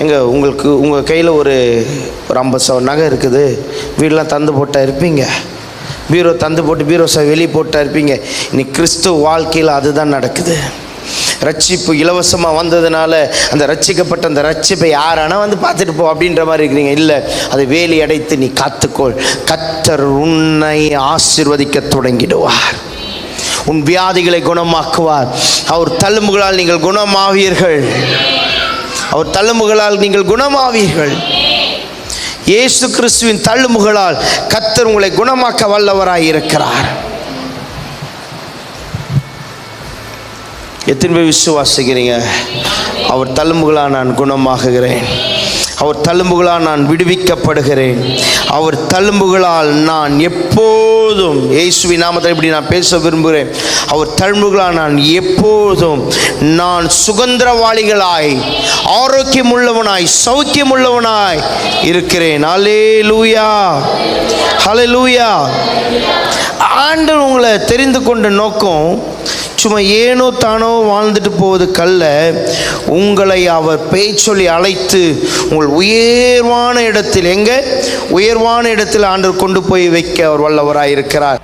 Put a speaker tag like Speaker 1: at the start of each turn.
Speaker 1: உங்கள் கையில் ஒரு 50 சவரன் நகை இருக்குது, வீடெலாம் தந்து போட்டா இருப்பீங்க, பீரோ தந்து போட்டு பீரோ வெளியே போட்டா இருப்பீங்க. இன்னைக்கு கிறிஸ்துவ வாழ்க்கையில் அதுதான் நடக்குது. ரட்சிப்பு இலவசமாக வந்ததுனால அந்த ரட்சிக்கப்பட்ட அந்த ரட்சிப்பை யாரானா வந்து பார்த்துட்டு போ அப்படின்ற மாதிரி இருக்கிறீங்க. இல்லை, அதை வேலி அடைத்து நீ காத்துக்கொள். கர்த்தர் உன்னை ஆசீர்வதிக்க தொடங்கிடுவார். உன் வியாதிகளை குணமாக்குவார். அவர் தழும்புகளால் நீங்கள் குணமாவீர்கள். அவர் தழும்புகளால் நீங்கள் குணமாவீர்கள். இயேசு கிறிஸ்துவின் தழும்புகளால் கர்த்தர் உங்களை குணமாக்க வல்லவராய் இருக்கிறார். எத்தனை பேர் விசுவாசிக்கிறீங்க? அவர் தழும்புகளால் நான் குணமாகுகிறேன், அவர் தழும்புகளால் நான் விடுவிக்கப்படுகிறேன், அவர் தழும்புகளால் நான் எப்போதும், இயேசுவின் நாமத்தில் இப்படி நான் பேச விரும்புகிறேன், அவர் தழும்புகளால் நான் எப்போதும் நான் சுதந்திரவாளிகளாய், ஆரோக்கியம் உள்ளவனாய், சௌக்கியம் உள்ளவனாய் இருக்கிறேன். அல்லேலூயா, ஹல்லேலூயா. ஆண்டவர் உங்களை தெரிந்து கொண்ட நோக்கம் சும்மா ஏனோ தானோ வாழ்ந்துட்டு போவதுக்கல்ல, உங்களை அவர் பெயர் சொல்லி அழைத்து உங்கள் உயர்வான இடத்தில், உயர்வான இடத்தில் ஆண்டவர் கொண்டு போய் வைக்க அவர் வல்லவராயிருக்கிறார்.